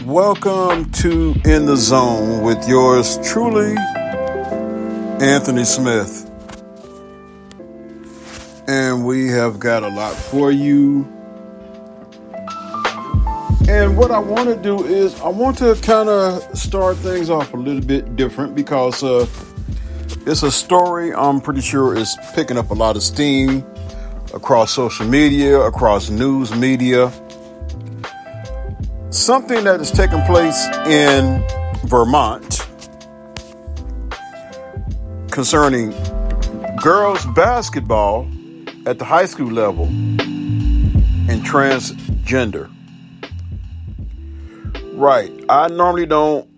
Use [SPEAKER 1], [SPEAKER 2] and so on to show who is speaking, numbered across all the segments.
[SPEAKER 1] Welcome to In the Zone with yours truly, Anthony Smith. And we have got a lot for you. And what I want to do is I want to kind of start things off a little bit different because it's a story I'm pretty sure is picking up a lot of steam across social media, across news media. Something that is taking place in Vermont concerning girls basketball at the high school level and transgender. Right. I normally don't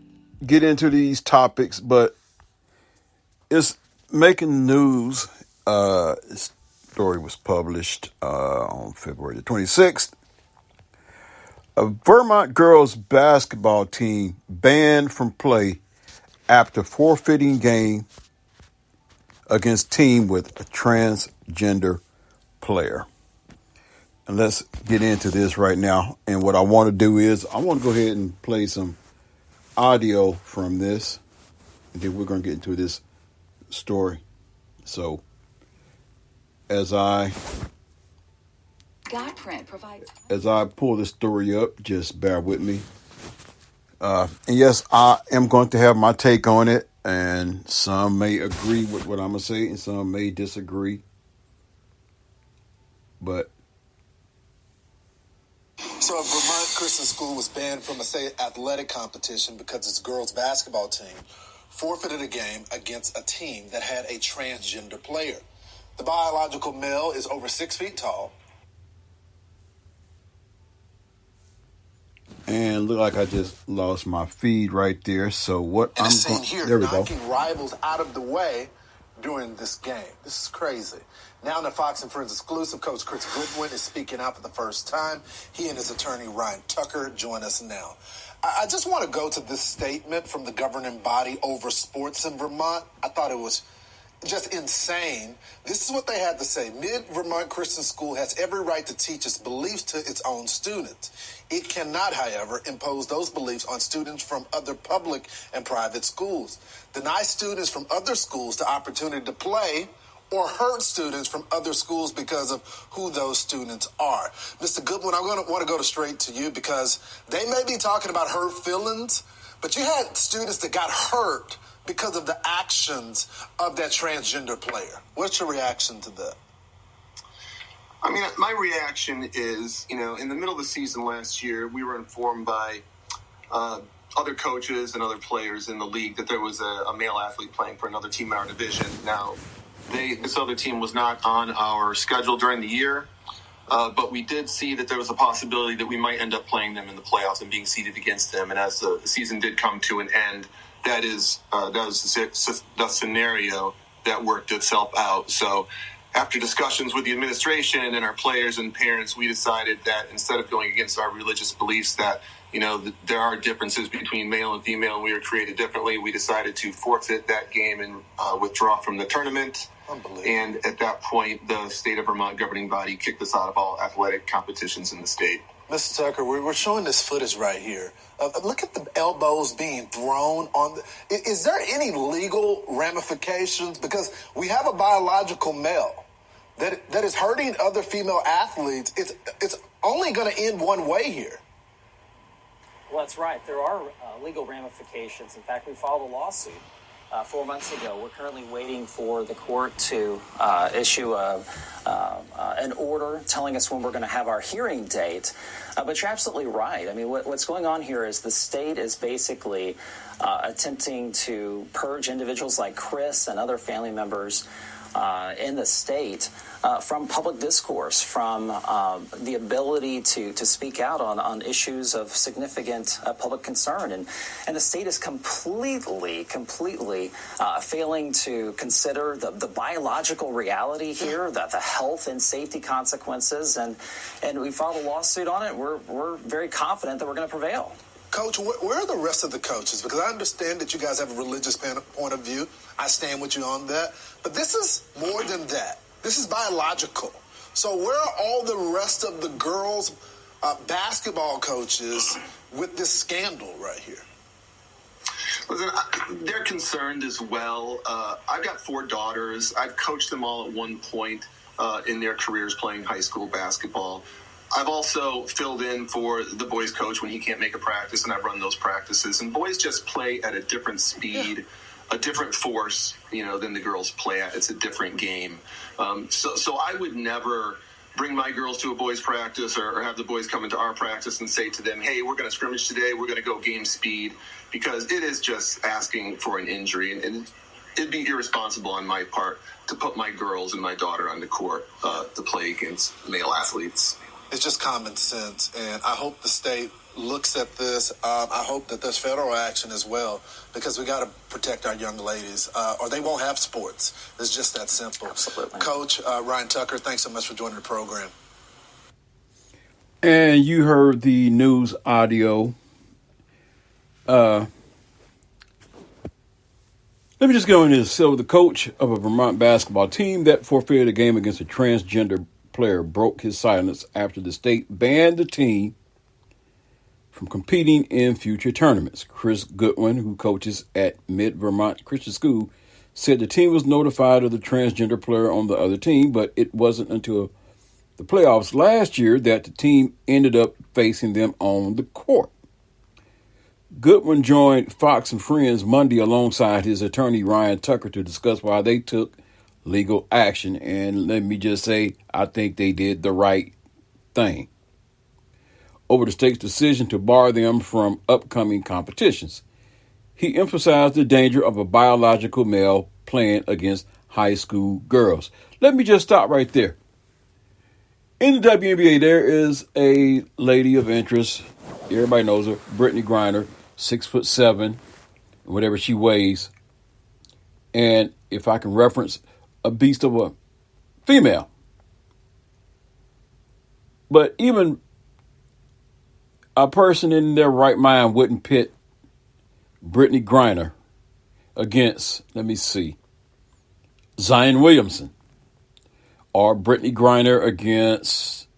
[SPEAKER 1] get into these topics, but it's making news. This story was published on February the 26th. A Vermont girls basketball team banned from play after forfeiting game against team with a transgender player. And let's get into this right now. And what I want to do is I want to go ahead and play some audio from this. And then we're going to get into this story. So as I pull this story up, just bear with me. And yes, I am going to have my take on it. And some may agree with what I'm going to say and some may disagree. But
[SPEAKER 2] so a Vermont Christian school was banned from a state athletic competition because its girls basketball team forfeited a game against a team that had a transgender player. The biological male is over 6 feet tall.
[SPEAKER 1] And look like I just lost my feed right there. So what
[SPEAKER 2] and I'm going here,
[SPEAKER 1] there we
[SPEAKER 2] knocking
[SPEAKER 1] go.
[SPEAKER 2] Rivals out of the way during this game. This is crazy. Now in the Fox and Friends exclusive, Coach Chris Goodwin is speaking out for the first time. He and his attorney Ryan Tucker join us now. I just want to go to this statement from the governing body over sports in Vermont. I thought it was just insane. This is what they had to say. Mid-Vermont Christian School has every right to teach its beliefs to its own students. It cannot, however, impose those beliefs on students from other public and private schools, deny students from other schools the opportunity to play, or hurt students from other schools because of who those students are. Mr. Goodwin, I'm going to want to go straight to you because they may be talking about hurt feelings, but you had students that got hurt because of the actions of that transgender player. What's your reaction to that?
[SPEAKER 3] I mean, my reaction is, in the middle of the season last year, we were informed by other coaches and other players in the league that there was a male athlete playing for another team in our division. Now, this other team was not on our schedule during the year, but we did see that there was a possibility that we might end up playing them in the playoffs and being seeded against them. And as the season did come to an end, that was the scenario that worked itself out. So after discussions with the administration and our players and parents, we decided that instead of going against our religious beliefs that, there are differences between male and female and we are created differently, we decided to forfeit that game and withdraw from the tournament. And at that point, the state of Vermont governing body kicked us out of all athletic competitions in the state.
[SPEAKER 2] Mr. Tucker, we're showing this footage right here. Look at the elbows being thrown on. Is there any legal ramifications? Because we have a biological male that is hurting other female athletes. It's only going to end one way here.
[SPEAKER 4] Well, that's right. There are legal ramifications. In fact, we filed a lawsuit 4 months ago. We're currently waiting for the court to issue an order telling us when we're going to have our hearing date. But you're absolutely right. I mean, what's going on here is the state is basically attempting to purge individuals like Chris and other family members in the state from public discourse, from the ability to speak out on issues of significant public concern. And the state is completely failing to consider the biological reality here, the health and safety consequences. And we filed a lawsuit on it. We're very confident that we're going to prevail.
[SPEAKER 2] Coach, where are the rest of the coaches? Because I understand that you guys have a religious point of view. I stand with you on that. But this is more than that. This is biological. So where are all the rest of the girls basketball coaches with this scandal right here?
[SPEAKER 3] Listen, they're concerned as well. I've got 4 daughters. I've coached them all at one point in their careers playing high school basketball. I've also filled in for the boys coach when he can't make a practice, and I've run those practices. And boys just play at a different speed, a different force, than the girls play at. It's a different game. So I would never bring my girls to a boys practice or have the boys come into our practice and say to them, hey, we're going to scrimmage today. We're going to go game speed, because it is just asking for an injury. And it'd be irresponsible on my part to put my girls and my daughter on the court to play against male athletes.
[SPEAKER 2] It's just common sense, and I hope the state looks at this. I hope that there's federal action as well, because we got to protect our young ladies, or they won't have sports. It's just that simple.
[SPEAKER 4] Absolutely.
[SPEAKER 2] Coach Ryan Tucker, thanks so much for joining the program.
[SPEAKER 1] And you heard the news audio. Let me just go into this. So the coach of a Vermont basketball team that forfeited a game against a transgender player broke his silence after the state banned the team from competing in future tournaments. Chris Goodwin, who coaches at Mid-Vermont Christian School, said the team was notified of the transgender player on the other team, but it wasn't until the playoffs last year that the team ended up facing them on the court. Goodwin joined Fox and Friends Monday alongside his attorney Ryan Tucker to discuss why they took legal action, and let me just say, I think they did the right thing over the state's decision to bar them from upcoming competitions. He emphasized the danger of a biological male playing against high school girls. Let me just stop right there. In the WNBA, there is a lady of interest. Everybody knows her, Brittany Griner, 6'7", whatever she weighs. And if I can reference, a beast of a female. But even a person in their right mind wouldn't pit Brittany Griner against, Zion Williamson, or Brittany Griner against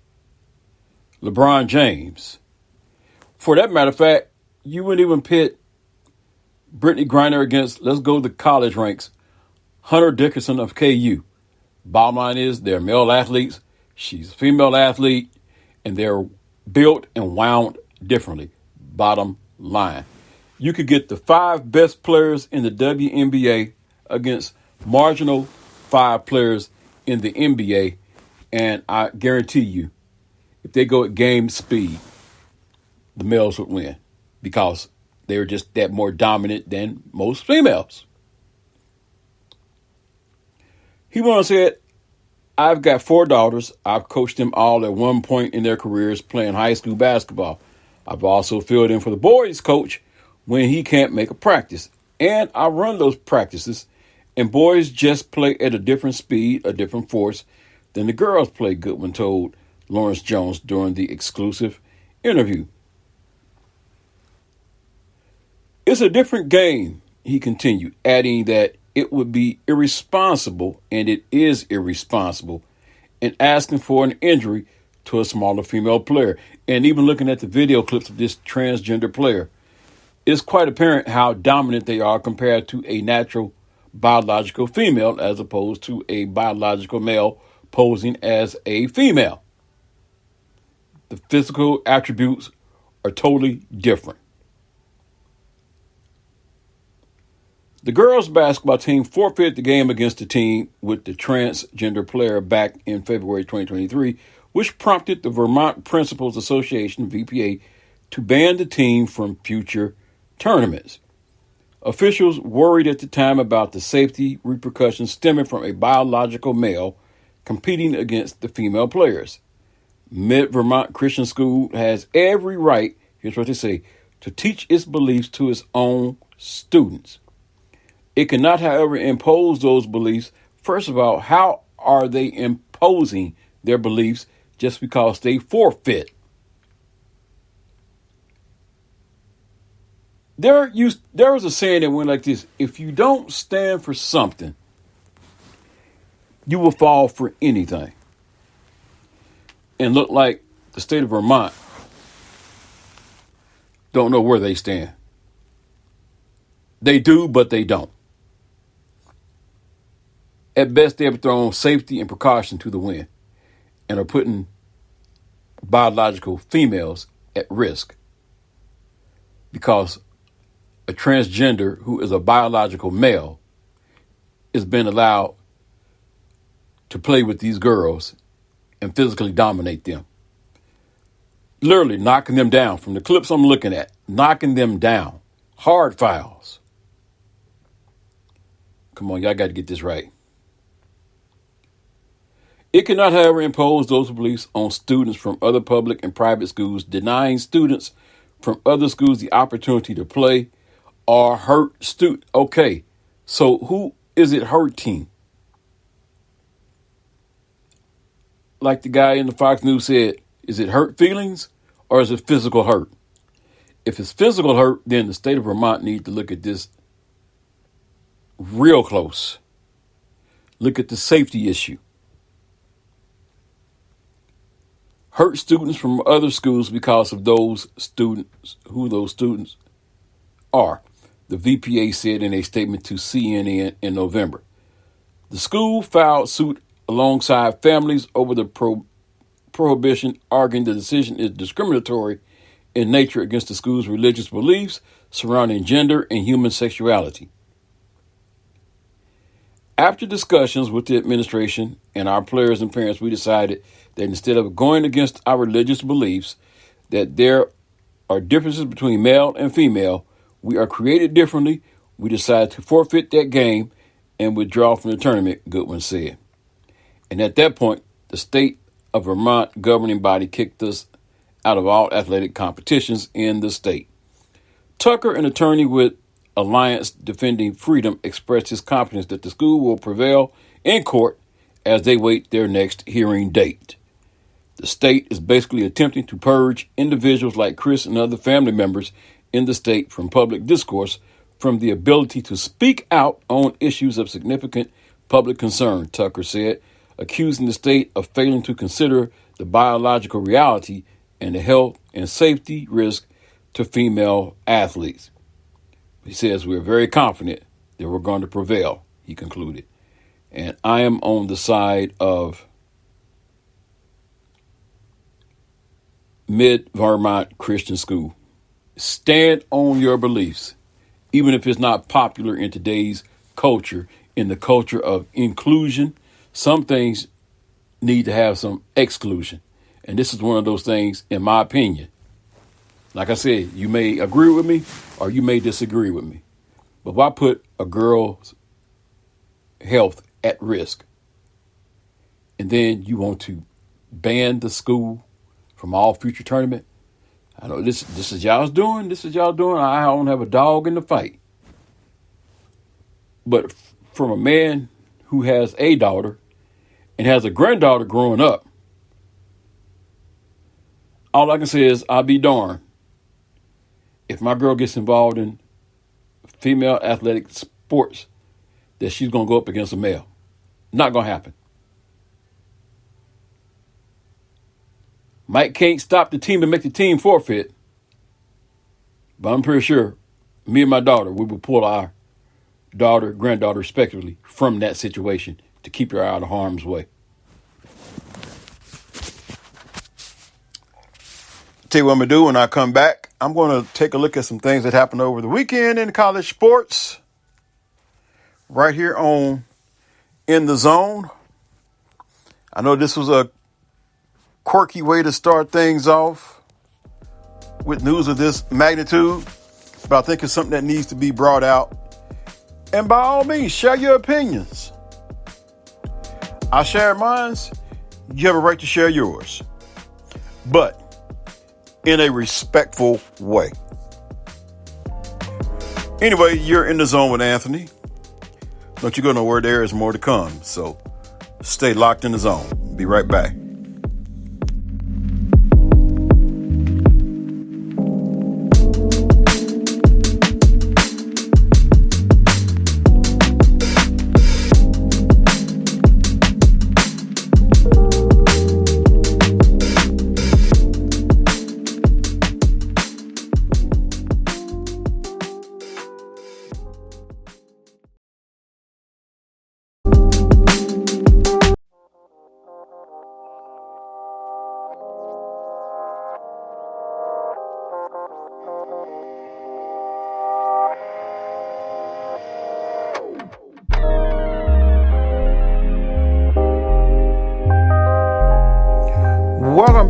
[SPEAKER 1] LeBron James. For that matter of fact, you wouldn't even pit Brittany Griner against, let's go to the college ranks, Hunter Dickinson of KU. Bottom line is they're male athletes. She's a female athlete, and they're built and wound differently. Bottom line. You could get the 5 best players in the WNBA against marginal 5 players in the NBA, and I guarantee you, if they go at game speed, the males would win, because they're just that more dominant than most females. He went on and said, I've got 4 daughters. I've coached them all at one point in their careers playing high school basketball. I've also filled in for the boys coach when he can't make a practice. And I run those practices. And boys just play at a different speed, a different force than the girls play, Goodwin told Lawrence Jones during the exclusive interview. It's a different game, he continued, adding that it would be irresponsible, and it is irresponsible, in asking for an injury to a smaller female player. And even looking at the video clips of this transgender player, it's quite apparent how dominant they are compared to a natural biological female as opposed to a biological male posing as a female. The physical attributes are totally different. The girls' basketball team forfeited the game against the team with the transgender player back in February 2023, which prompted the Vermont Principals Association, VPA, to ban the team from future tournaments. Officials worried at the time about the safety repercussions stemming from a biological male competing against the female players. Mid-Vermont Christian School has every right, here's what they say, to teach its beliefs to its own students. It cannot, however, impose those beliefs. First of all, how are they imposing their beliefs just because they forfeit? There was a saying that went like this: if you don't stand for something, you will fall for anything. And look like the state of Vermont don't know where they stand. They do, but they don't. At best, they have thrown safety and precaution to the wind and are putting biological females at risk because a transgender who is a biological male is being allowed to play with these girls and physically dominate them. Literally knocking them down from the clips I'm looking at, knocking them down. Hard fouls. Come on, y'all got to get this right. It cannot, however, impose those beliefs on students from other public and private schools, denying students from other schools the opportunity to play or hurt students. Okay, so who is it hurting? Like the guy in the Fox News said, is it hurt feelings or is it physical hurt? If it's physical hurt, then the state of Vermont needs to look at this real close. Look at the safety issue. Hurt students from other schools because of those students, who those students are, the VPA said in a statement to CNN in November. The school filed suit alongside families over the prohibition, arguing the decision is discriminatory in nature against the school's religious beliefs surrounding gender and human sexuality. After discussions with the administration and our players and parents, we decided that instead of going against our religious beliefs, that there are differences between male and female. We are created differently. We decided to forfeit that game and withdraw from the tournament, Goodwin said. And at that point, the state of Vermont governing body kicked us out of all athletic competitions in the state. Tucker, an attorney with Alliance Defending Freedom, expressed his confidence that the school will prevail in court as they wait their next hearing date. The state is basically attempting to purge individuals like Chris and other family members in the state from public discourse, from the ability to speak out on issues of significant public concern, Tucker said, accusing the state of failing to consider the biological reality and the health and safety risk to female athletes. He says, we're very confident that we're going to prevail, he concluded. And I am on the side of Mid-Vermont Christian School. Stand on your beliefs, even if it's not popular in today's culture, in the culture of inclusion. Some things need to have some exclusion. And this is one of those things, in my opinion. Like I said, you may agree with me or you may disagree with me. But why put a girl's health at risk? And then you want to ban the school from all future tournament? I know this is y'all's doing. This is y'all doing. I don't have a dog in the fight. But from a man who has a daughter and has a granddaughter growing up, all I can say is I'll be darned if my girl gets involved in female athletic sports that she's going to go up against a male. Not going to happen. Mike can't stop the team and make the team forfeit. But I'm pretty sure me and my daughter, we will pull our daughter, granddaughter, respectively, from that situation to keep her out of harm's way. Tell you what I'm going to do when I come back. I'm going to take a look at some things that happened over the weekend in college sports. Right here on In the Zone. I know this was a quirky way to start things off with news of this magnitude, but I think it's something that needs to be brought out. And by all means, share your opinions. I share mine. You have a right to share yours, but in a respectful way. Anyway, you're in the zone with Anthony. Don't you go nowhere. There is more to come. So stay locked in the zone. Be right back.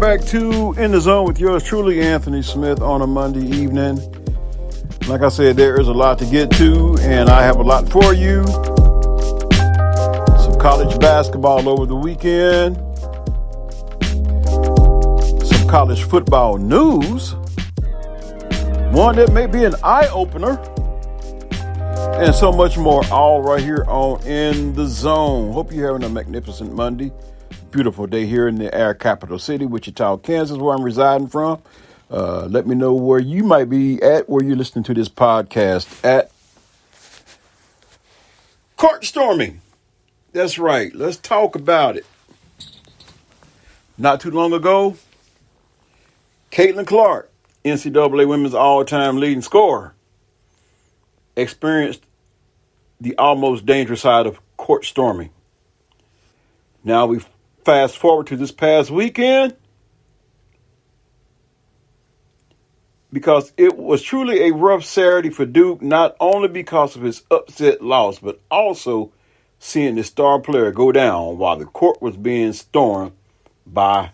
[SPEAKER 1] back to In the Zone with yours truly, Anthony Smith, on a Monday evening. Like I said, there is a lot to get to, and I have a lot for you. Some college basketball over the weekend. Some college football news. One that may be an eye-opener. And so much more, all right here on In the Zone. Hope you're having a magnificent Monday. Beautiful day here in the Air Capital City, Wichita, Kansas, where I'm residing from. Let me know where you might be at, where you're listening to this podcast at. Court storming. That's right. Let's talk about it. Not too long ago, Caitlin Clark, NCAA women's all-time leading scorer, experienced the almost dangerous side of court storming. Now we fast forward to this past weekend, because it was truly a rough Saturday for Duke, not only because of his upset loss, but also seeing the star player go down while the court was being stormed by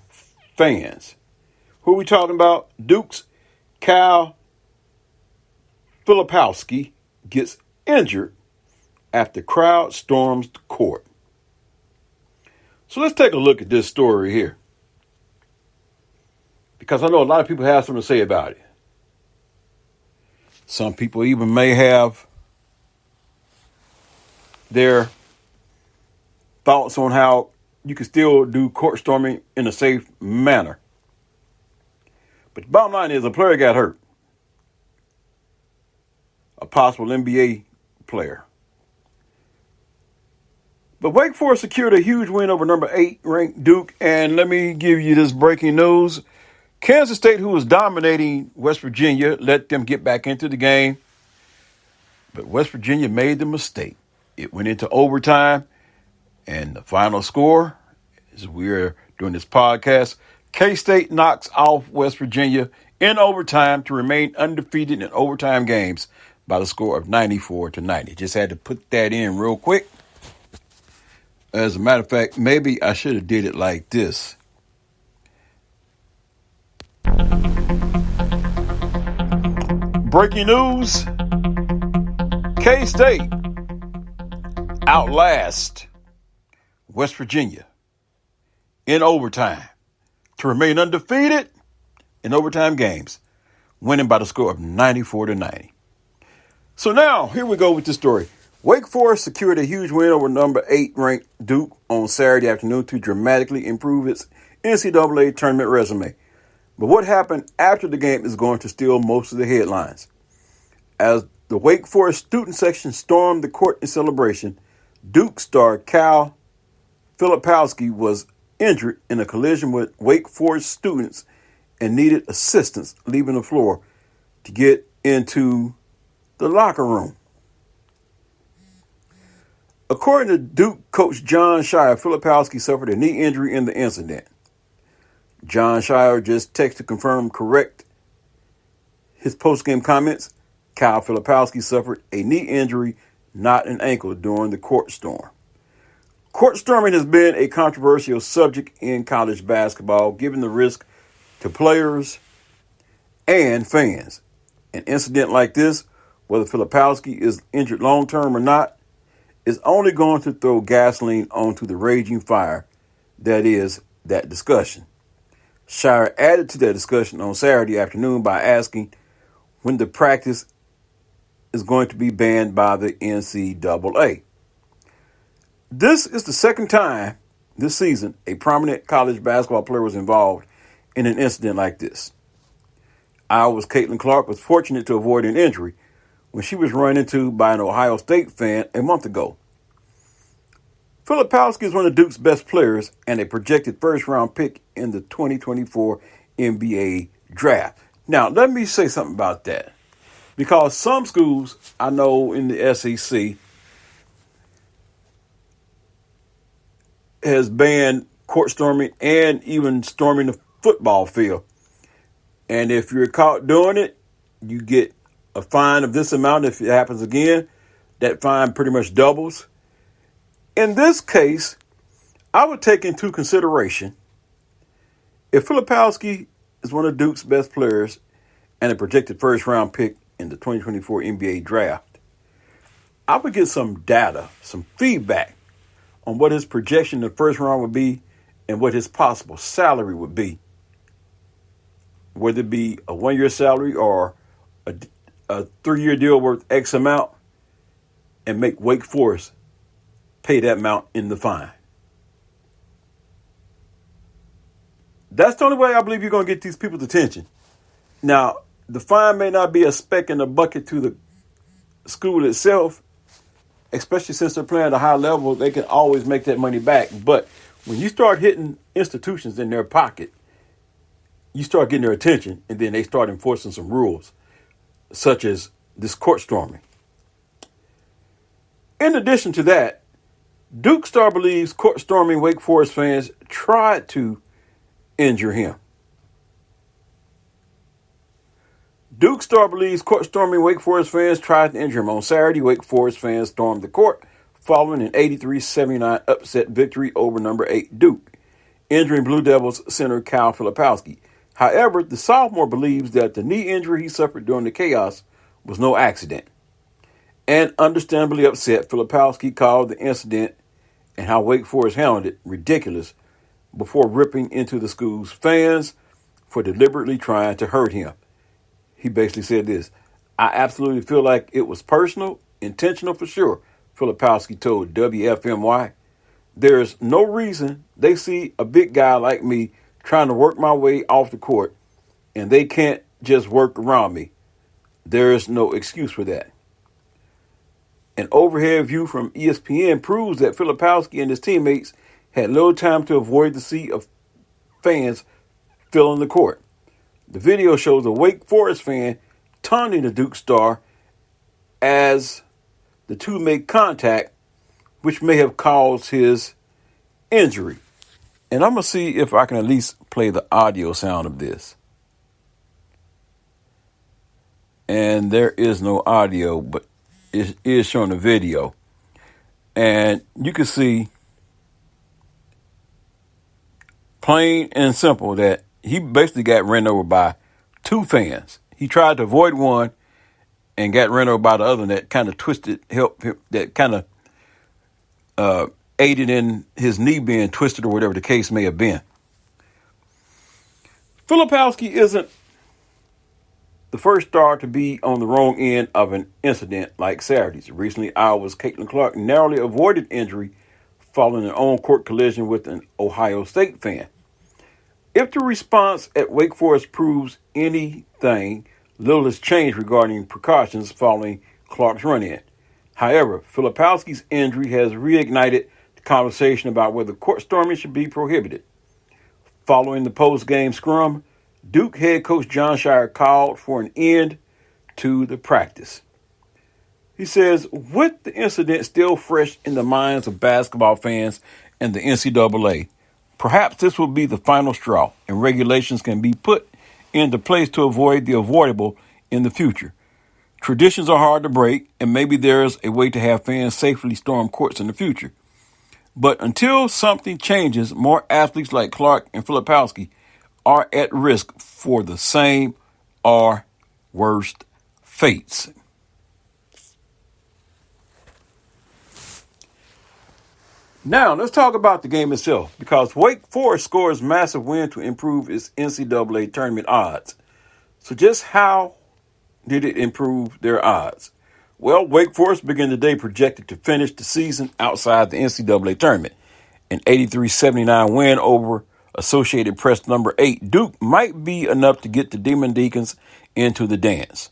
[SPEAKER 1] fans. Who are we talking about? Duke's Carl Filipowski gets injured after crowd storms the court. So let's take a look at this story here, because I know a lot of people have something to say about it. Some people even may have their thoughts on how you can still do court storming in a safe manner. But the bottom line is a player got hurt. A possible NBA player. But Wake Forest secured a huge win over number 8 ranked Duke. And let me give you this breaking news. Kansas State, who was dominating West Virginia, let them get back into the game. But West Virginia made the mistake. It went into overtime. And the final score, as we're doing this podcast, K-State knocks off West Virginia in overtime to remain undefeated in overtime games by the score of 94-90. Just had to put that in real quick. As a matter of fact, maybe I should have did it like this. Breaking news. K-State outlast West Virginia in overtime to remain undefeated in overtime games, winning by the score of 94-90. So now, here we go with the story. Wake Forest secured a huge win over number 8 ranked Duke on Saturday afternoon to dramatically improve its NCAA tournament resume. But what happened after the game is going to steal most of the headlines. As the Wake Forest student section stormed the court in celebration, Duke star Carl Filipowski was injured in a collision with Wake Forest students and needed assistance leaving the floor to get into the locker room. According to Duke coach John Shire, Filipowski suffered a knee injury in the incident. John Shire just texted to confirm correct his post-game comments. Kyle Filipowski suffered a knee injury, not an ankle, during the court storm. Court storming has been a controversial subject in college basketball, given the risk to players and fans. An incident like this, whether Filipowski is injured long-term or not, is only going to throw gasoline onto the raging fire that is that discussion. Shire added to that discussion on Saturday afternoon by asking when the practice is going to be banned by the NCAA. This is the second time this season a prominent college basketball player was involved in an incident like this. Iowa's Caitlin Clark was fortunate to avoid an injury when she was run into by an Ohio State fan a month ago. Filipowski is one of Duke's best players and a projected first-round pick in the 2024 NBA draft. Now, let me say something about that. Because some schools, I know in the SEC, has banned court storming and even storming the football field. And if you're caught doing it, you get a fine of this amount. If it happens again, that fine pretty much doubles. In this case, I would take into consideration If Filipowski is one of Duke's best players and a projected first-round pick in the 2024 NBA draft, I would get some data, some feedback on what his projection in the first round would be and what his possible salary would be. Whether it be a one-year salary or a 3-year deal worth X amount, and make Wake Forest pay that amount in the fine. That's the only way I believe you're going to get these people's attention. Now, the fine may not be a speck in the bucket to the school itself, especially since they're playing at a high level. They can always make that money back. But when you start hitting institutions in their pocket, you start getting their attention, and then they start enforcing some rules, such as this court storming. In addition to that, Duke star believes court storming Wake Forest fans tried to injure him. Duke star believes court storming Wake Forest fans tried to injure him. On Saturday, Wake Forest fans stormed the court following an 83-79 upset victory over number 8 Duke, injuring Blue Devils center Kyle Filipowski. However, the sophomore believes that the knee injury he suffered during the chaos was no accident. And understandably upset, Filipowski called the incident and how Wake Forest handled it ridiculous before ripping into the school's fans for deliberately trying to hurt him. He basically said this: "I absolutely feel like it was personal, intentional for sure," Filipowski told WFMY. "There's no reason they see a big guy like me trying to work my way off the court and they can't just work around me. There's no excuse for that." An overhead view from ESPN proves that Filipowski and his teammates had little time to avoid the sea of fans filling the court. The video shows a Wake Forest fan taunting the Duke star as the two make contact, which may have caused his injury. And I'm going to see if I can at least play the audio sound of this. And there is no audio, but it is showing a video. And you can see plain and simple that he basically got ran over by two fans. He tried to avoid one and got ran over by the other, and that kind of aided in his knee being twisted or whatever the case may have been. Filipowski isn't the first star to be on the wrong end of an incident like Saturday's. Recently, Iowa's Caitlin Clark narrowly avoided injury following an on-court collision with an Ohio State fan. If the response at Wake Forest proves anything, little has changed regarding precautions following Clark's run-in. However, Filipowski's injury has reignited the conversation about whether court storming should be prohibited. Following the post-game scrum, Duke head coach John Shire called for an end to the practice. He says, with the incident still fresh in the minds of basketball fans and the NCAA, perhaps this will be the final straw and regulations can be put into place to avoid the avoidable in the future. Traditions are hard to break, and maybe there's a way to have fans safely storm courts in the future. But until something changes, more athletes like Clark and Filipowski are at risk for the same or worse fates. Now, let's talk about the game itself, because Wake Forest scores massive win to improve its NCAA tournament odds. So just how did it improve their odds? Well, Wake Forest began the day projected to finish the season outside the NCAA tournament. An 83-79 win over Associated Press number 8 Duke might be enough to get the Demon Deacons into the dance.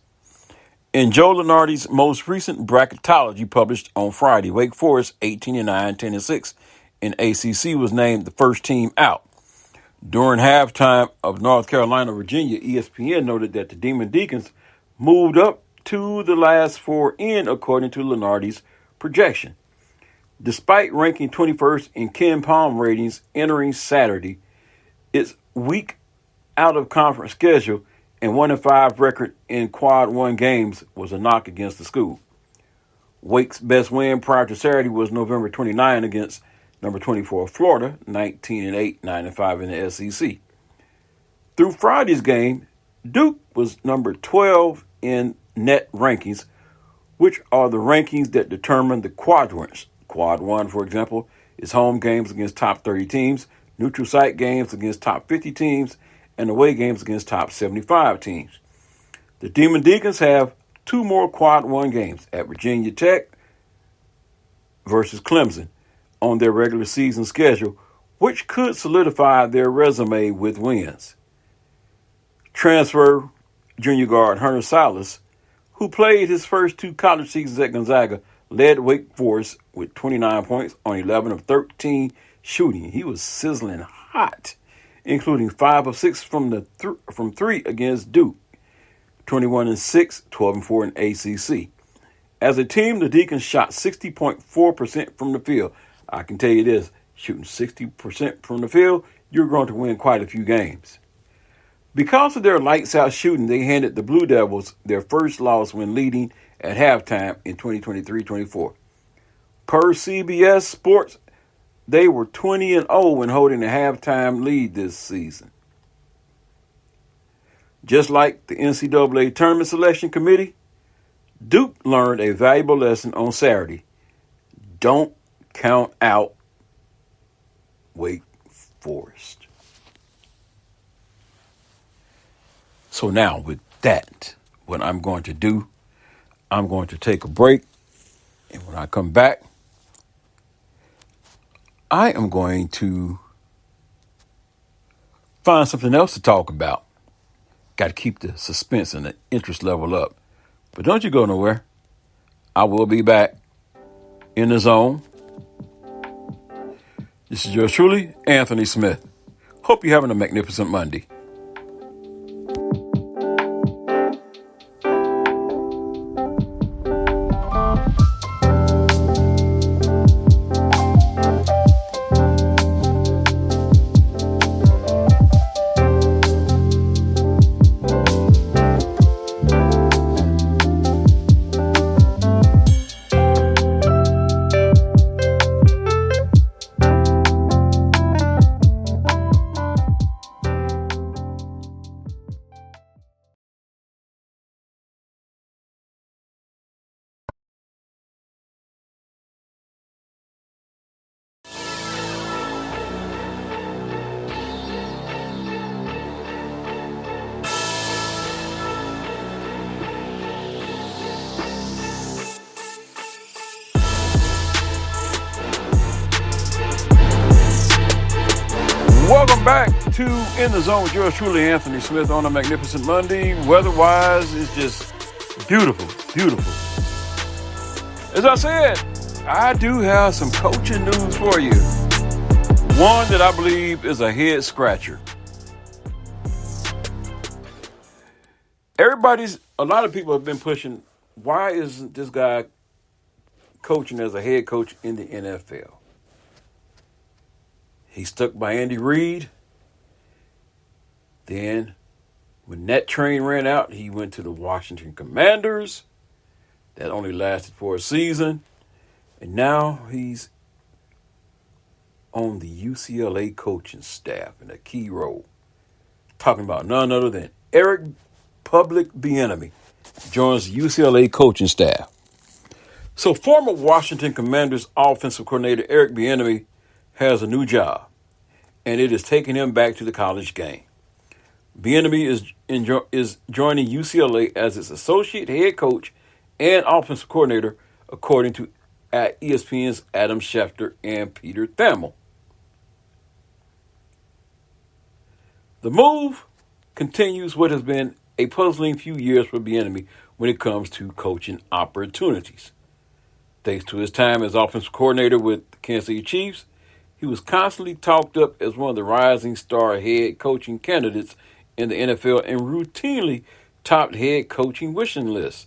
[SPEAKER 1] In Joe Lunardi's most recent bracketology published on Friday, Wake Forest 18-9, 10-6 in ACC was named the first team out. During halftime of North Carolina-Virginia, ESPN noted that the Demon Deacons moved up to the last four in, according to Lunardi's projection. Despite ranking 21st in Ken Palm ratings entering Saturday, its weak out-of-conference schedule and 1-5 record in Quad 1 games was a knock against the school. Wake's best win prior to Saturday was November 29 against number 24 Florida, 19-8, 9-5 in the SEC. Through Friday's game, Duke was number 12 in net rankings, which are the rankings that determine the quadrants. Quad 1, for example, is home games against top 30 teams, neutral site games against top 50 teams, and away games against top 75 teams. The Demon Deacons have 2 more Quad 1 games at Virginia Tech versus Clemson on their regular season schedule, which could solidify their resume with wins. Transfer junior guard Hunter Silas, who played his first 2 college seasons at Gonzaga, led Wake Forest with 29 points on 11 of 13 shooting. He was sizzling hot, including 5 of 6 from 3 against Duke, 21-6, 12-4 in ACC. As a team, the Deacons shot 60.4% from the field. I can tell you this, shooting 60% from the field, you're going to win quite a few games. Because of their lights-out shooting, they handed the Blue Devils their first loss when leading at halftime in 2023-24. Per CBS Sports, they were 20-0 when holding a halftime lead this season. Just like the NCAA Tournament Selection Committee, Duke learned a valuable lesson on Saturday. Don't count out Wake Forest. So now with that, what I'm going to do, I'm going to take a break. And when I come back, I am going to find something else to talk about. Got to keep the suspense and the interest level up. But don't you go nowhere. I will be back in the zone. This is yours truly, Anthony Smith. Hope you're having a magnificent Monday. Welcome back to In the Zone with yours truly, Anthony Smith, on a magnificent Monday. Weather-wise, it's just beautiful, beautiful. As I said, I do have some coaching news for you. One that I believe is a head scratcher. A lot of people have been pushing, why isn't this guy coaching as a head coach in the NFL? He stuck by Andy Reid. Then, when that train ran out, he went to the Washington Commanders. That only lasted for a season. And now he's on the UCLA coaching staff in a key role. Talking about none other than Eric Bieniemy joins the UCLA coaching staff. So former Washington Commanders offensive coordinator Eric Bieniemy has a new job, and it is taking him back to the college game. Bieniemy is joining UCLA as its associate head coach and offensive coordinator, according to ESPN's Adam Schefter and Peter Thamel. The move continues what has been a puzzling few years for Bieniemy when it comes to coaching opportunities. Thanks to his time as offensive coordinator with the Kansas City Chiefs, he was constantly talked up as one of the rising star head coaching candidates in the NFL and routinely topped head coaching wish lists.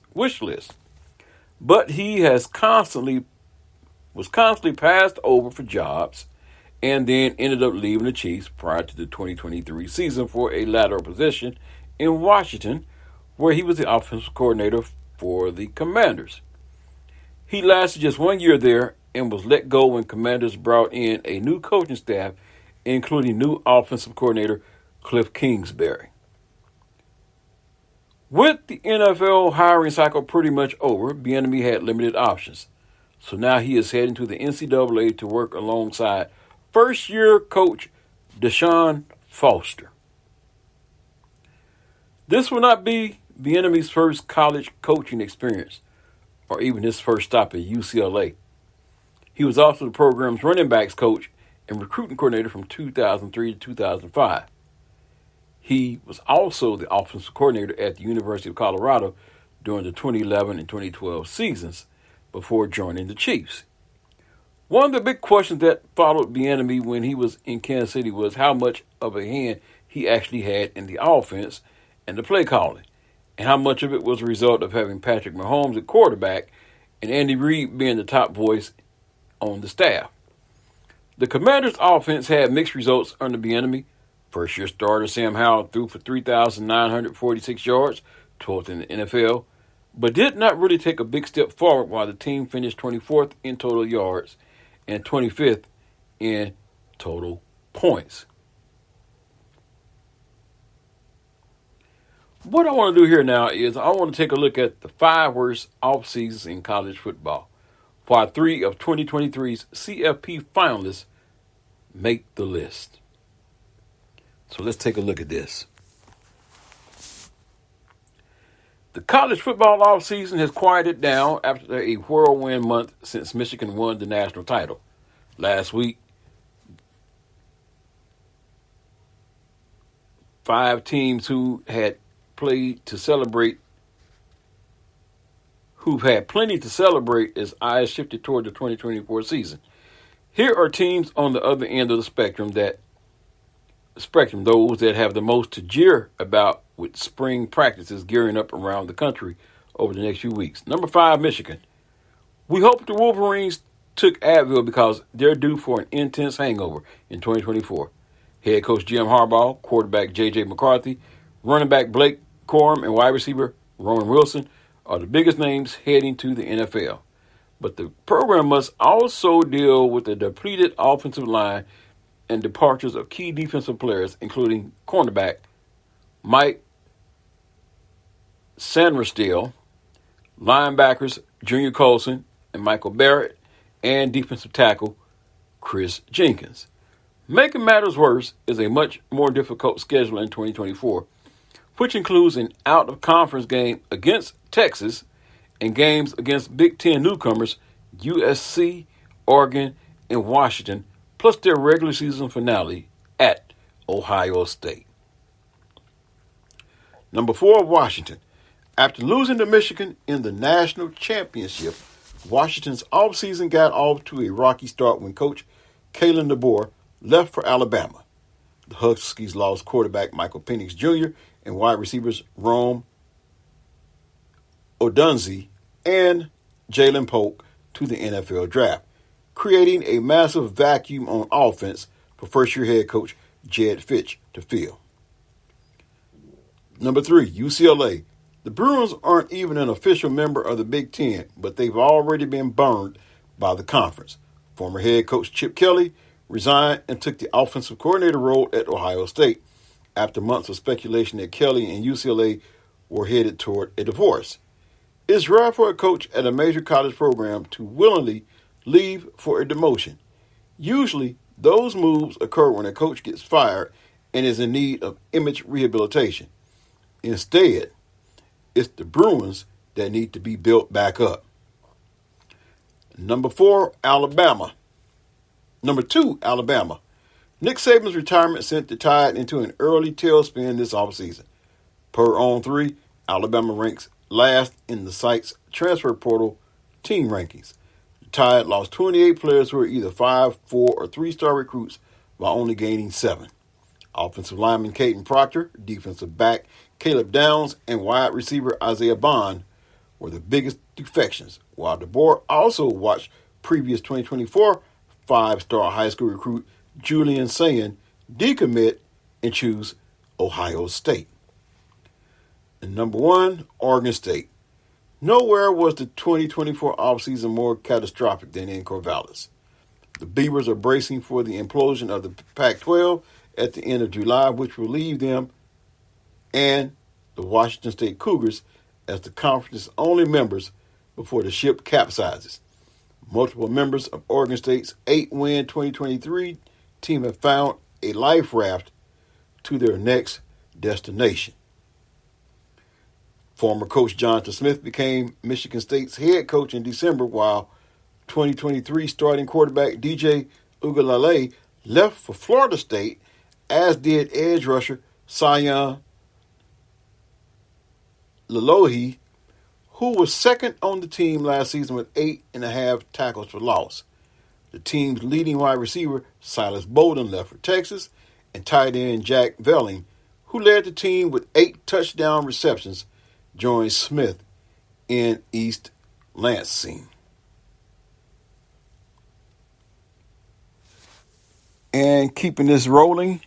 [SPEAKER 1] But he was constantly passed over for jobs and then ended up leaving the Chiefs prior to the 2023 season for a lateral position in Washington, where he was the offensive coordinator for the Commanders. He lasted just 1 year there and was let go when Commanders brought in a new coaching staff, including new offensive coordinator Cliff Kingsbury. With the NFL hiring cycle pretty much over, Bieniemy had limited options. So now he is heading to the NCAA to work alongside first-year coach Deshaun Foster. This will not be Bieniemy's first college coaching experience, or even his first stop at UCLA. He was also the program's running backs coach and recruiting coordinator from 2003 to 2005. He was also the offensive coordinator at the University of Colorado during the 2011 and 2012 seasons before joining the Chiefs. One of the big questions that followed Bieniemy when he was in Kansas City was how much of a hand he actually had in the offense and the play calling, and how much of it was a result of having Patrick Mahomes at quarterback and Andy Reid being the top voice on the staff. The Commanders' offense had mixed results under Bieniemy. First-year starter Sam Howell threw for 3,946 yards, 12th in the NFL, but did not really take a big step forward while the team finished 24th in total yards and 25th in total points. What I want to do here now is I want to take a look at the 5 worst off seasons in college football, while 3 of 2023's CFP finalists make the list. So let's take a look at this. The college football offseason has quieted down after a whirlwind month since Michigan won the national title. Last week, 5 teams who've had plenty to celebrate as eyes shifted toward the 2024 season. Here are teams on the other end of the spectrum, those that have the most to jeer about with spring practices gearing up around the country over the next few weeks. Number 5, Michigan. We hope the Wolverines took Advil because they're due for an intense hangover in 2024. Head coach Jim Harbaugh, quarterback J.J. McCarthy, running back Blake Corum, and wide receiver Roman Wilson are the biggest names heading to the NFL. But the program must also deal with the depleted offensive line and departures of key defensive players, including cornerback Mike Sandersteele, linebackers Junior Colson and Michael Barrett, and defensive tackle Chris Jenkins. Making matters worse is a much more difficult schedule in 2024, which includes an out-of-conference game against Texas and games against Big Ten newcomers USC, Oregon, and Washington, plus their regular season finale at Ohio State. Number 4, Washington. After losing to Michigan in the national championship, Washington's offseason got off to a rocky start when coach Kalen DeBoer left for Alabama. The Huskies lost quarterback Michael Penix Jr. and wide receivers Rome Odunze and Jalen Polk to the NFL draft, creating a massive vacuum on offense for first-year head coach Jed Fitch to fill. Number 3, UCLA. The Bruins aren't even an official member of the Big Ten, but they've already been burned by the conference. Former head coach Chip Kelly resigned and took the offensive coordinator role at Ohio State after months of speculation that Kelly and UCLA were headed toward a divorce. It's rare for a coach at a major college program to willingly leave for a demotion. Usually, those moves occur when a coach gets fired and is in need of image rehabilitation. Instead, it's the Bruins that need to be built back up. Number 4, Alabama. Number 2, Alabama. Nick Saban's retirement sent the Tide into an early tailspin this offseason. Per On3, Alabama ranks last in the site's transfer portal team rankings. The Tide lost 28 players who were either 5, 4, or 3-star recruits while only gaining 7. Offensive lineman Caden Proctor, defensive back Caleb Downs, and wide receiver Isaiah Bond were the biggest defections, while DeBoer also watched previous 2024 5-star high school recruit Julian Sayin decommit and choose Ohio State. And number 1, Oregon State. Nowhere was the 2024 offseason more catastrophic than in Corvallis. The Beavers are bracing for the implosion of the Pac-12 at the end of July, which will leave them and the Washington State Cougars as the conference's only members before the ship capsizes. Multiple members of Oregon State's 8-win 2023 team have found a life raft to their next destination. Former coach Jonathan Smith became Michigan State's head coach in December, while 2023 starting quarterback DJ Uiagalelei left for Florida State, as did edge rusher Sion Lalohi, who was second on the team last season with 8.5 tackles for loss. The team's leading wide receiver, Silas Bowden, left for Texas, and tight end Jack Velling, who led the team with 8 touchdown receptions, joined Smith in East Lansing. And keeping this rolling,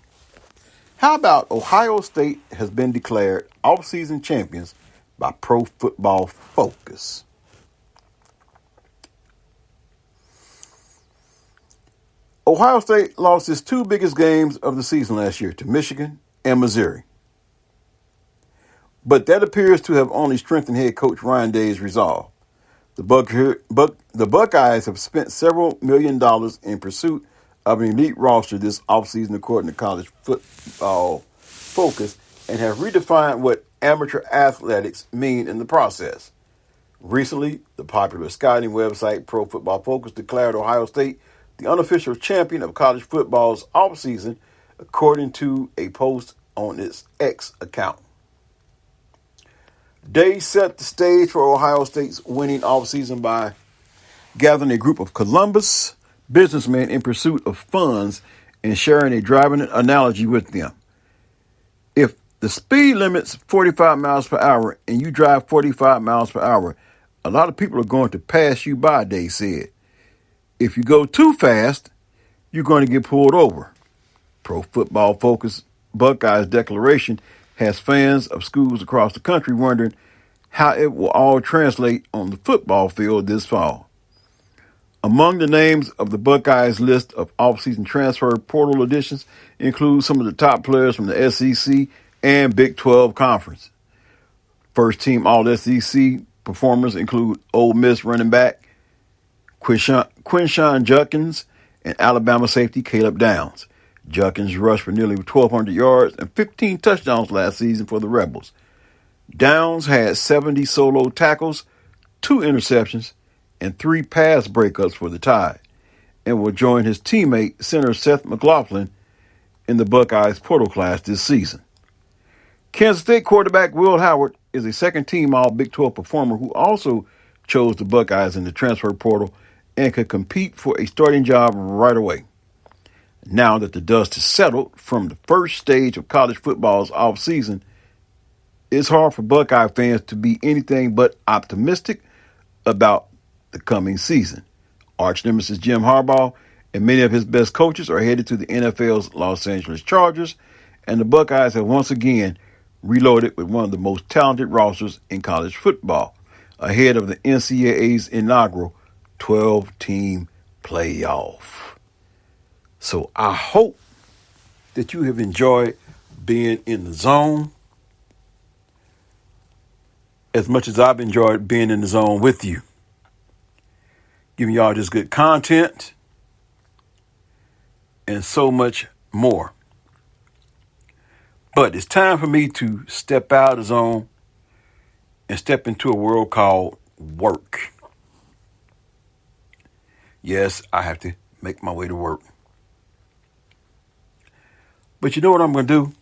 [SPEAKER 1] how about Ohio State has been declared offseason champions by Pro Football Focus? Ohio State lost its 2 biggest games of the season last year to Michigan and Missouri. But that appears to have only strengthened head coach Ryan Day's resolve. The Buckeyes have spent several $1 million in pursuit of an elite roster this offseason, according to College Football Focus, and have redefined what amateur athletics mean in the process. Recently, the popular scouting website Pro Football Focus declared Ohio State the unofficial champion of college football's offseason, according to a post on its X account. Day set the stage for Ohio State's winning offseason by gathering a group of Columbus businessmen in pursuit of funds and sharing a driving analogy with them. If the speed limit's 45 miles per hour and you drive 45 miles per hour, a lot of people are going to pass you by, Day said. If you go too fast, you're going to get pulled over. Pro Football Focus Buckeyes declaration has fans of schools across the country wondering how it will all translate on the football field this fall. Among the names of the Buckeyes list of offseason transfer portal additions include some of the top players from the SEC and Big 12 Conference. First-team All-SEC performers include Ole Miss running back Quinshawn Judkins and Alabama safety Caleb Downs. Judkins rushed for nearly 1,200 yards and 15 touchdowns last season for the Rebels. Downs had 70 solo tackles, 2 interceptions, and 3 pass breakups for the Tide, and will join his teammate, center Seth McLaughlin, in the Buckeyes portal class this season. Kansas State quarterback Will Howard is a second-team All-Big 12 performer who also chose the Buckeyes in the transfer portal and could compete for a starting job right away. Now that the dust is settled from the first stage of college football's offseason, it's hard for Buckeye fans to be anything but optimistic about the coming season. Arch nemesis Jim Harbaugh and many of his best coaches are headed to the NFL's Los Angeles Chargers, and the Buckeyes have once again reloaded with one of the most talented rosters in college football, ahead of the NCAA's inaugural 12-team playoff. So I hope that you have enjoyed being in the zone as much as I've enjoyed being in the zone with you, giving y'all just good content and so much more. But it's time for me to step out of the zone and step into a world called work. Yes, I have to make my way to work. But you know what I'm going to do?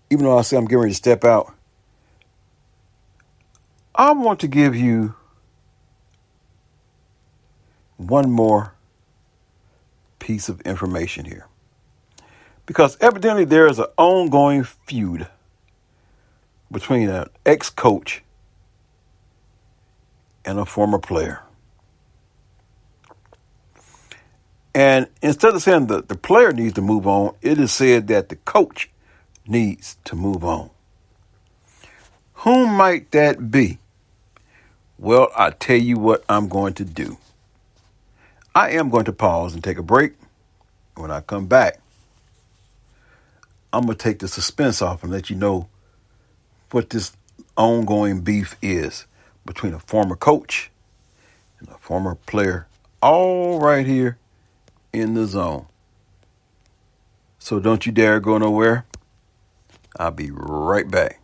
[SPEAKER 1] Even though I say I'm getting ready to step out, I want to give you one more piece of information here. Because evidently there is an ongoing feud between an ex-coach and a former player. And instead of saying that the player needs to move on, it is said that the coach needs to move on. Whom might that be? Well, I tell you what I'm going to do. I am going to pause and take a break. When I come back, I'm going to take the suspense off and let you know what this ongoing beef is between a former coach and a former player, all right here in the zone. So don't you dare go nowhere. I'll be right back.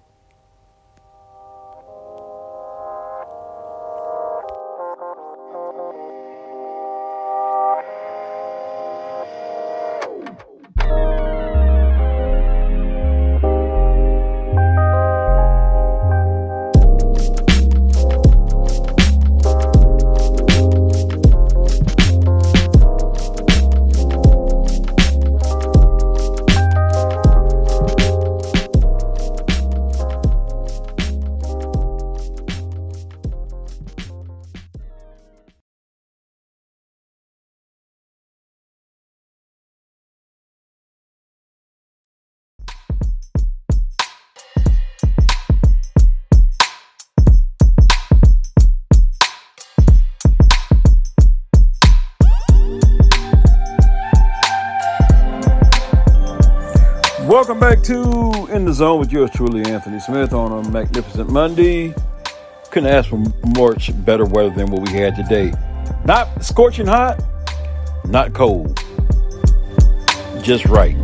[SPEAKER 1] Welcome back to In the Zone with yours truly, Anthony Smith, on a magnificent Monday. Couldn't ask for much better weather than what we had today. Not scorching hot, not cold. Just right.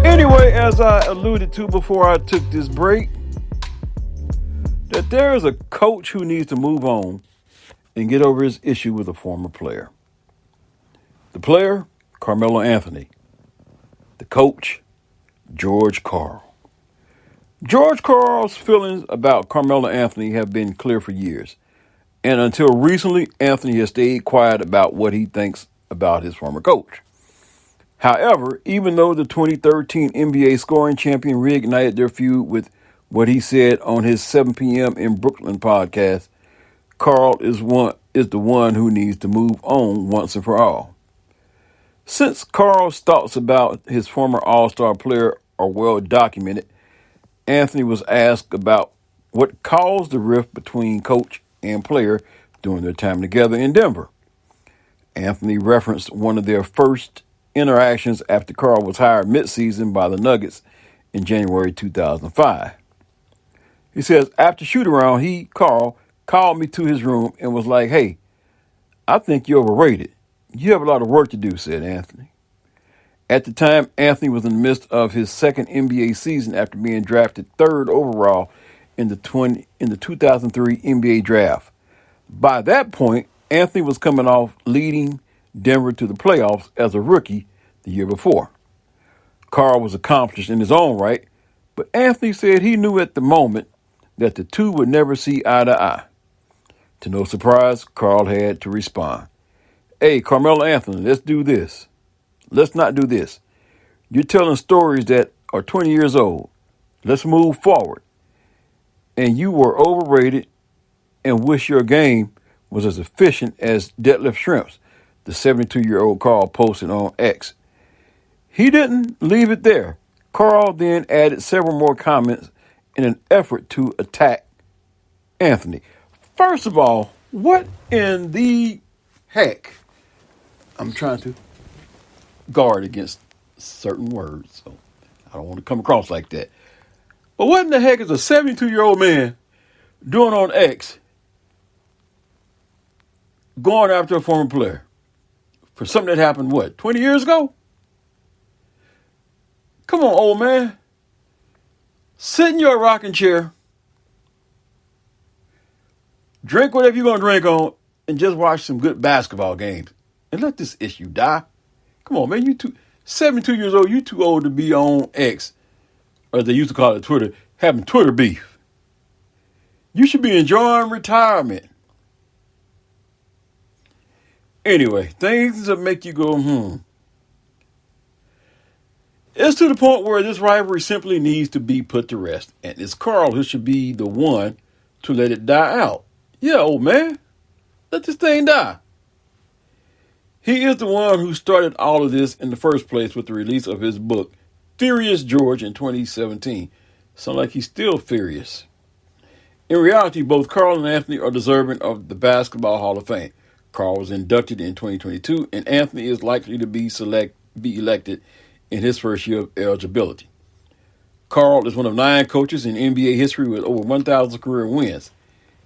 [SPEAKER 1] Anyway, as I alluded to before I took this break, that there is a coach who needs to move on and get over his issue with a former player. The player, Carmelo Anthony. The coach, George Karl. George Karl's feelings about Carmelo Anthony have been clear for years. And until recently, Anthony has stayed quiet about what he thinks about his former coach. However, even though the 2013 NBA scoring champion reignited their feud with what he said on his 7 p.m. in Brooklyn podcast, Karl is the one who needs to move on once and for all. Since Karl's thoughts about his former All-Star player are well documented, Anthony was asked about what caused the rift between coach and player during their time together in Denver. Anthony referenced one of their first interactions after Karl was hired midseason by the Nuggets in January 2005. He says, after shoot-around, Karl, called me to his room and was like, "Hey, I think you're overrated. You have a lot of work to do," said Anthony. At the time, Anthony was in the midst of his second NBA season after being drafted third overall in the 2003 NBA draft. By that point, Anthony was coming off leading Denver to the playoffs as a rookie the year before. Karl was accomplished in his own right, but Anthony said he knew at the moment that the two would never see eye to eye. To no surprise, Karl had to respond. "Hey, Carmelo Anthony, let's do this. Let's not do this. You're telling stories that are 20 years old. Let's move forward. And you were overrated and wish your game was as efficient as deadlift shrimps," the 72-year-old Karl posted on X. He didn't leave it there. Karl then added several more comments in an effort to attack Anthony. First of all, what in the heck? I'm trying to guard against certain words, so I don't want to come across like that. But what in the heck is a 72-year-old man doing on X going after a former player for something that happened, 20 years ago? Come on, old man. Sit in your rocking chair, drink whatever you're going to drink on, and just watch some good basketball games. And let this issue die. Come on, man. 72 years old, you too old to be on X, or they used to call it Twitter, having Twitter beef. You should be enjoying retirement. Anyway, things that make you go, It's to the point where this rivalry simply needs to be put to rest. And it's Karl who should be the one to let it die out. Yeah, old man. Let this thing die. He is the one who started all of this in the first place with the release of his book, Furious George, in 2017. Sounds like he's still furious. In reality, both Karl and Anthony are deserving of the Basketball Hall of Fame. Karl was inducted in 2022, and Anthony is likely to be elected in his first year of eligibility. Karl is one of 9 coaches in NBA history with over 1,000 career wins.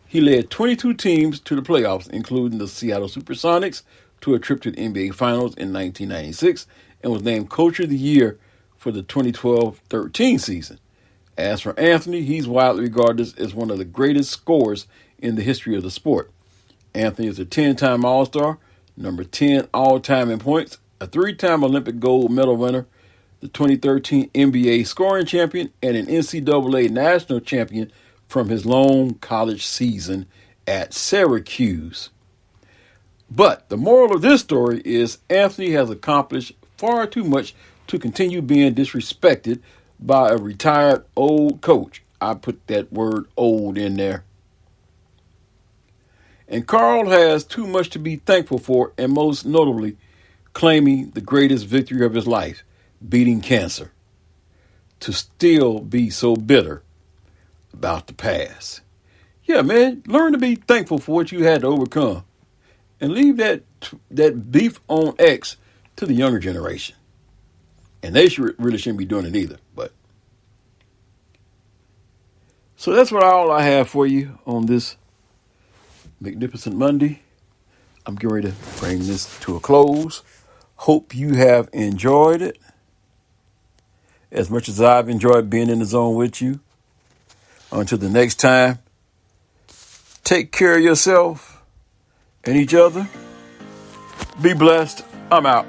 [SPEAKER 1] He led 22 teams to the playoffs, including the Seattle Supersonics, to a trip to the NBA Finals in 1996, and was named Coach of the Year for the 2012-13 season. As for Anthony, he's widely regarded as one of the greatest scorers in the history of the sport. Anthony is a 10-time All-Star, number 10 all-time in points, a 3-time Olympic gold medal winner, the 2013 NBA scoring champion, and an NCAA national champion from his long college season at Syracuse. But the moral of this story is Anthony has accomplished far too much to continue being disrespected by a retired old coach. I put that word old in there. And Karl has too much to be thankful for, and most notably, claiming the greatest victory of his life, beating cancer, to still be so bitter about the past. Yeah, man, learn to be thankful for what you had to overcome, and leave that beef on X to the younger generation. And they really shouldn't be doing it either. But so that's all I have for you on this magnificent Monday. I'm getting ready to bring this to a close. Hope you have enjoyed it as much as I've enjoyed being in the zone with you. Until the next time, take care of yourself and each other. Be blessed. I'm out.